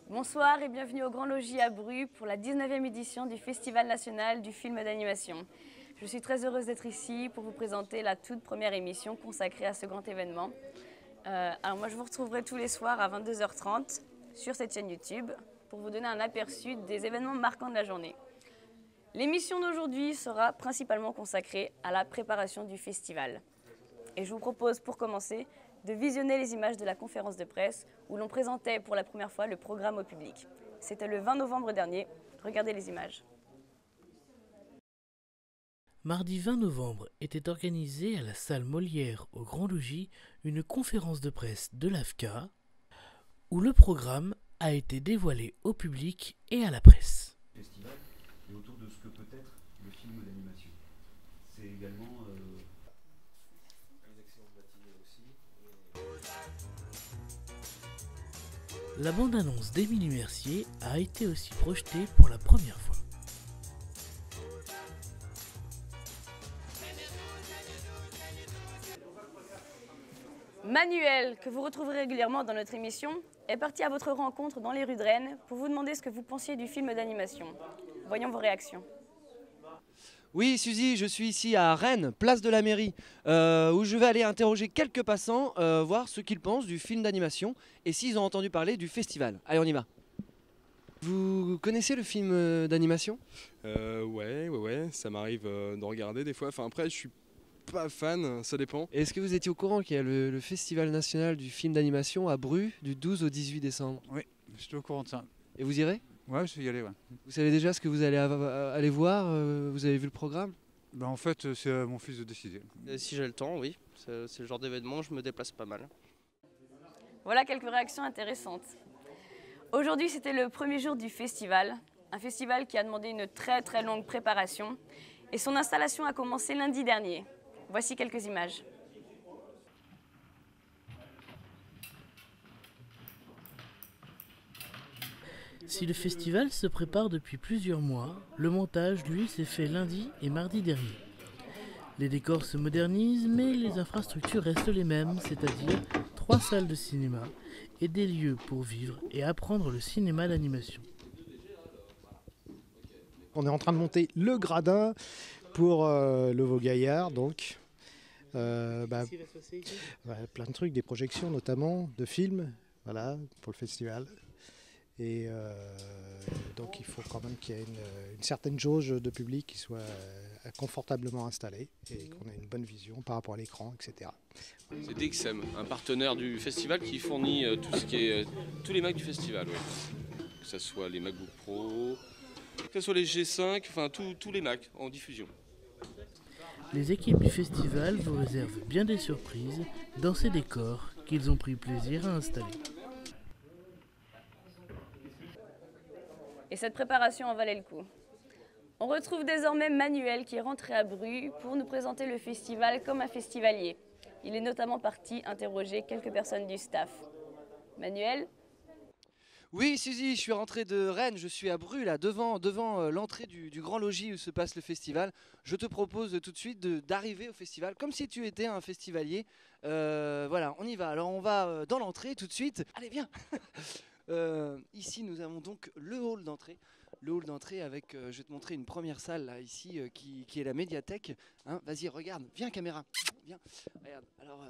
Bonsoir et bienvenue au Grand Logis à Bru pour la 19e édition du Festival national du film d'animation. Je suis très heureuse d'être ici pour vous présenter la toute première émission consacrée à ce grand événement. Alors moi je vous retrouverai tous les soirs à 22h30 sur cette chaîne YouTube pour vous donner un aperçu des événements marquants de la journée. L'émission d'aujourd'hui sera principalement consacrée à la préparation du festival. Et je vous propose pour commencer de visionner les images de la conférence de presse où l'on présentait pour la première fois le programme au public. C'était le 20 novembre dernier. Regardez les images. Mardi 20 novembre était organisée à la salle Molière au Grand Logis une conférence de presse de l'AFCA où le programme a été dévoilé au public et à la presse. Festival et autour de ce que peut être le film d'animation. C'est également les actions de matinée aussi. La bande-annonce d'Émilie Mercier a été aussi projetée pour la première fois. Manuel, que vous retrouverez régulièrement dans notre émission, est parti à votre rencontre dans les rues de Rennes pour vous demander ce que vous pensiez du film d'animation. Voyons vos réactions. Oui, Suzy, je suis ici à Rennes, place de la mairie, où je vais aller interroger quelques passants, voir ce qu'ils pensent du film d'animation et s'ils ont entendu parler du festival. Allez, on y va. Vous connaissez le film d'animation ? Ouais, ça m'arrive de regarder des fois. Enfin, après, je suis pas fan, ça dépend. Est-ce que vous étiez au courant qu'il y a le Festival national du film d'animation à Bru du 12 au 18 décembre ? Oui, je suis au courant de ça. Et vous irez ? Ouais, je vais y aller, ouais. Vous savez déjà ce que vous allez aller voir ? Vous avez vu le programme ? Ben, en fait, c'est à mon fils de décider. Si j'ai le temps, oui. C'est le genre d'événement, je me déplace pas mal. Voilà quelques réactions intéressantes. Aujourd'hui, c'était le premier jour du festival. Un festival qui a demandé une très longue préparation. Et son installation a commencé lundi dernier. Voici quelques images. Si le festival se prépare depuis plusieurs mois, le montage, lui, s'est fait lundi et mardi dernier. Les décors se modernisent, mais les infrastructures restent les mêmes, c'est-à-dire 3 salles de cinéma et des lieux pour vivre et apprendre le cinéma d'animation. On est en train de monter le gradin pour le Vaud-Gaillard, donc. Plein de trucs, des projections notamment, de films, voilà, pour le festival. Et donc il faut quand même qu'il y ait une certaine jauge de public qui soit confortablement installée et qu'on ait une bonne vision par rapport à l'écran, etc. C'est DXM, un partenaire du festival qui fournit tout ce qui est tous les Macs du festival. Ouais. Que ce soit les MacBook Pro, que ce soit les G5, enfin tous les Macs en diffusion. Les équipes du festival vous réservent bien des surprises dans ces décors qu'ils ont pris plaisir à installer. Et cette préparation en valait le coup. On retrouve désormais Manuel qui est rentré à Bru pour nous présenter le festival comme un festivalier. Il est notamment parti interroger quelques personnes du staff. Manuel ? Oui, Suzy, je suis rentré de Rennes, je suis à Bru, là, devant l'entrée du Grand Logis où se passe le festival. Je te propose tout de suite d'arriver au festival, comme si tu étais un festivalier. Voilà, on y va. Alors on va dans l'entrée tout de suite. Allez, viens. Ici, nous avons donc le hall d'entrée. Le hall d'entrée avec, je vais te montrer une première salle là, ici, qui est la médiathèque. Hein, vas-y, regarde, viens caméra, viens. Regarde, alors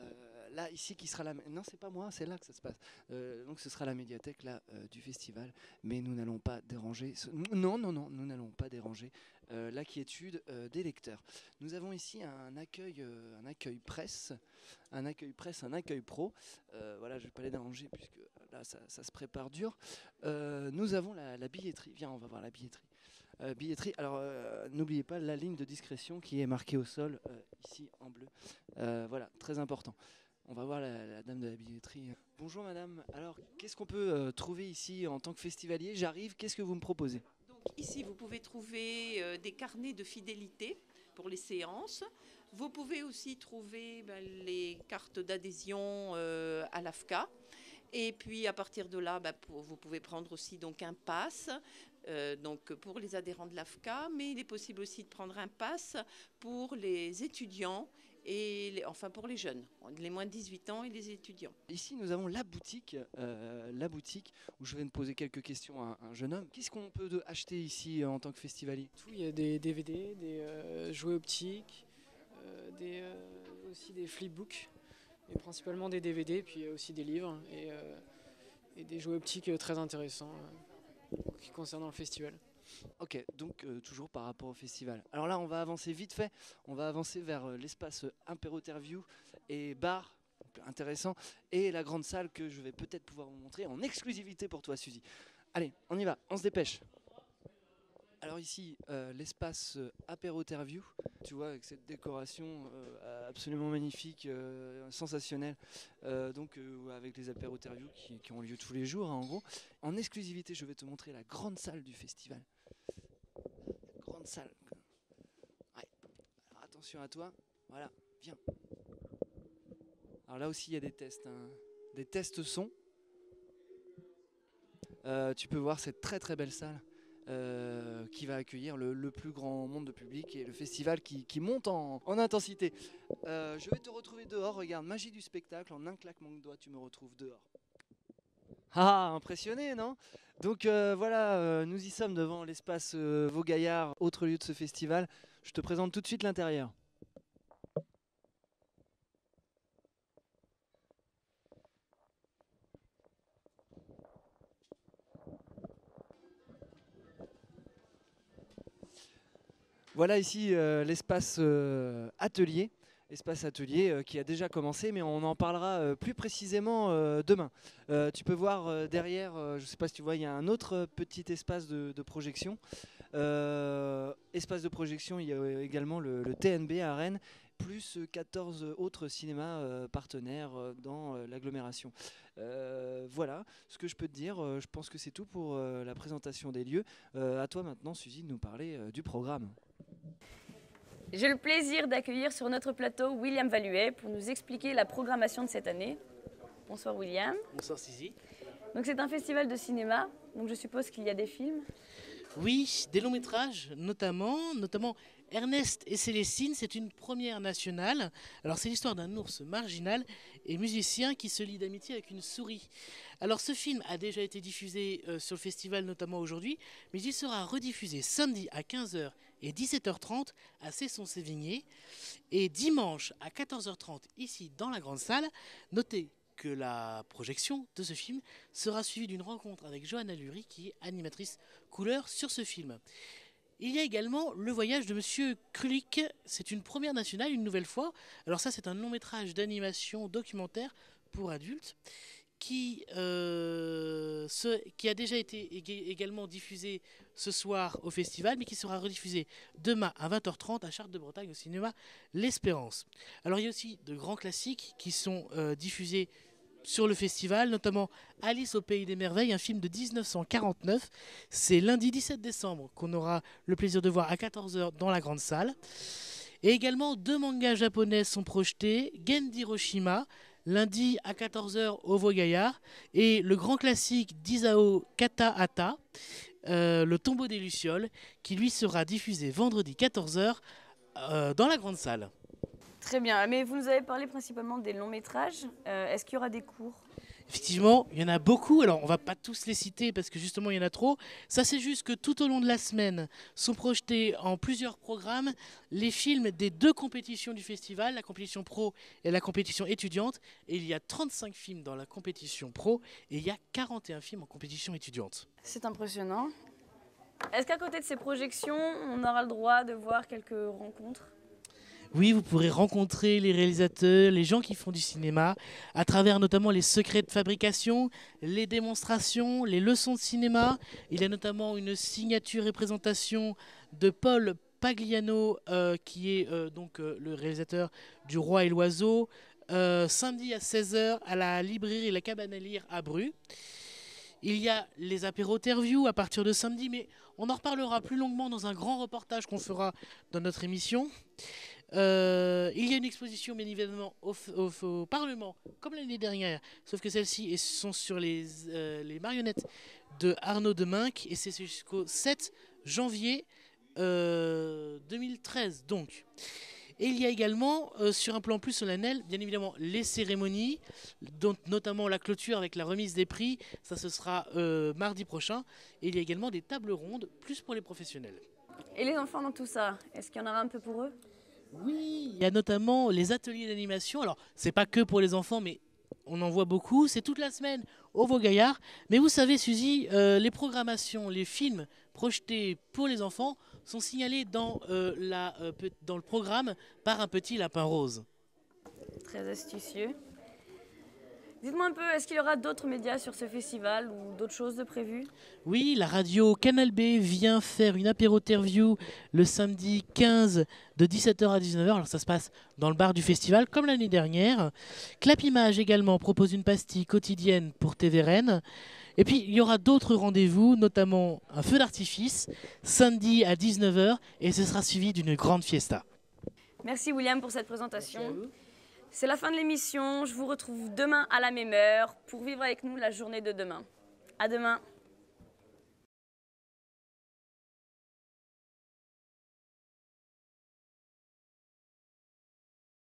là, ici, qui sera la... Non, c'est pas moi, c'est là que ça se passe. Donc ce sera la médiathèque là, du festival. Mais nous n'allons pas déranger... Non, nous n'allons pas déranger la quiétude des lecteurs. Nous avons ici un accueil presse, un accueil pro. Voilà, je ne vais pas les déranger puisque là, ça se prépare dur. Nous avons la billetterie. Viens, on va voir la billetterie. Billetterie. Alors, n'oubliez pas la ligne de discrétion qui est marquée au sol, ici en bleu. Voilà, très important. On va voir la dame de la billetterie. Bonjour madame. Alors, qu'est-ce qu'on peut trouver ici en tant que festivalier ? J'arrive, qu'est-ce que vous me proposez ? Donc, ici, vous pouvez trouver des carnets de fidélité pour les séances. Vous pouvez aussi trouver les cartes d'adhésion à l'AFCA. Et puis à partir de là, vous pouvez prendre aussi donc un pass donc pour les adhérents de l'AFCA, mais il est possible aussi de prendre un pass pour les étudiants enfin pour les jeunes, les moins de 18 ans et les étudiants. Ici, nous avons la boutique où je vais me poser quelques questions à un jeune homme. Qu'est-ce qu'on peut acheter ici en tant que festivalier? Il y a des DVD, des jouets optiques, aussi des flipbooks, et principalement des DVD, puis aussi des livres et des jouets optiques très intéressants qui concernent le festival. Ok, donc toujours par rapport au festival. Alors là, on va avancer vite fait. On va avancer vers l'espace Apéro-Interview et bar, intéressant, et la grande salle que je vais peut-être pouvoir vous montrer en exclusivité pour toi, Suzy. Allez, on y va, on se dépêche. Alors ici, l'espace Apéro-Interview, tu vois, avec cette décoration absolument magnifique, sensationnelle, avec les apéro-interviews qui ont lieu tous les jours, hein, en gros. En exclusivité, je vais te montrer la grande salle du festival. Grande salle. Ouais. Alors attention à toi. Voilà, viens. Alors là aussi, il y a des tests, hein. Des tests son. Tu peux voir cette très très belle salle. Qui va accueillir le plus grand nombre de public et le festival qui monte en intensité. Je vais te retrouver dehors, regarde, magie du spectacle, en un claquement de doigts tu me retrouves dehors. Ah, impressionné, non? Donc voilà, nous y sommes devant l'espace Vaugaillard, autre lieu de ce festival. Je te présente tout de suite l'intérieur. Voilà ici l'espace atelier, qui a déjà commencé, mais on en parlera plus précisément demain. Tu peux voir derrière, je ne sais pas si tu vois, il y a un autre petit espace de projection. Espace de projection, il y a également le TNB à Rennes, plus 14 autres cinémas partenaires dans l'agglomération. Voilà ce que je peux te dire. Je pense que c'est tout pour la présentation des lieux. À toi maintenant, Suzy, de nous parler du programme. J'ai le plaisir d'accueillir sur notre plateau William Valuet pour nous expliquer la programmation de cette année. Bonsoir William. Bonsoir Suzy. Donc c'est un festival de cinéma, donc je suppose qu'il y a des films. Oui, des longs métrages, notamment Ernest et Célestine, c'est une première nationale. Alors c'est l'histoire d'un ours marginal et musicien qui se lie d'amitié avec une souris. Alors ce film a déjà été diffusé sur le festival, notamment aujourd'hui, mais il sera rediffusé samedi à 15h et 17h30 à Cesson-Sévigné et dimanche à 14h30 ici dans la grande salle. Notez que la projection de ce film sera suivie d'une rencontre avec Johanna Lurie, qui est animatrice couleur sur ce film. Il y a également Le Voyage de Monsieur Krulik, c'est une première nationale, une nouvelle fois. Alors ça, c'est un long métrage d'animation documentaire pour adultes qui a déjà été également diffusé ce soir au festival, mais qui sera rediffusé demain à 20h30 à Chartres de Bretagne au cinéma L'Espérance. Alors il y a aussi de grands classiques qui sont diffusés sur le festival, notamment Alice au Pays des Merveilles, un film de 1949. C'est lundi 17 décembre qu'on aura le plaisir de voir à 14h dans la grande salle. Et également 2 mangas japonais sont projetés, Gen d'Hiroshima, lundi à 14h au Vaugaillard, et le grand classique d'Isao Katahata, Le Tombeau des Lucioles, qui lui sera diffusé vendredi 14h dans la grande salle. Très bien, mais vous nous avez parlé principalement des longs métrages. Est-ce qu'il y aura des courts ? Effectivement, il y en a beaucoup. Alors, on ne va pas tous les citer parce que justement, il y en a trop. Ça, c'est juste que tout au long de la semaine sont projetés en plusieurs programmes les films des 2 compétitions du festival, la compétition pro et la compétition étudiante. Et il y a 35 films dans la compétition pro et il y a 41 films en compétition étudiante. C'est impressionnant. Est-ce qu'à côté de ces projections, on aura le droit de voir quelques rencontres ? Oui, vous pourrez rencontrer les réalisateurs, les gens qui font du cinéma, à travers notamment les secrets de fabrication, les démonstrations, les leçons de cinéma. Il y a notamment une signature et présentation de Paul Pagliano, qui est le réalisateur du Roi et l'Oiseau, samedi à 16h à la librairie La Cabane à Lire à Bru. Il y a les apéro-interviews à partir de samedi, mais on en reparlera plus longuement dans un grand reportage qu'on fera dans notre émission. Il y a une exposition bien évidemment au Parlement, comme l'année dernière, sauf que celles-ci sont sur les marionnettes de Arnaud Deminck, et c'est jusqu'au 7 janvier 2013 donc. Et il y a également, sur un plan plus solennel, bien évidemment, les cérémonies, dont notamment la clôture avec la remise des prix. Ça, ce sera mardi prochain. Et il y a également des tables rondes, plus pour les professionnels. Et les enfants dans tout ça, est-ce qu'il y en aura un peu pour eux? Oui, il y a notamment les ateliers d'animation. Alors, c'est pas que pour les enfants, mais on en voit beaucoup. C'est toute la semaine au Vaugayard. Mais vous savez, Suzy, les programmations, les films projetés pour les enfants sont signalés dans le programme par un petit lapin rose. Très astucieux. Dites-moi un peu, est-ce qu'il y aura d'autres médias sur ce festival ou d'autres choses de prévues? Oui, la radio Canal B vient faire une apéro-interview le samedi 15 de 17h à 19h. Alors ça se passe dans le bar du festival comme l'année dernière. Clap Image également propose une pastille quotidienne pour TV Rennes. Et puis il y aura d'autres rendez-vous, notamment un feu d'artifice samedi à 19h et ce sera suivi d'une grande fiesta. Merci William pour cette présentation. C'est la fin de l'émission. Je vous retrouve demain à la même heure pour vivre avec nous la journée de demain. À demain.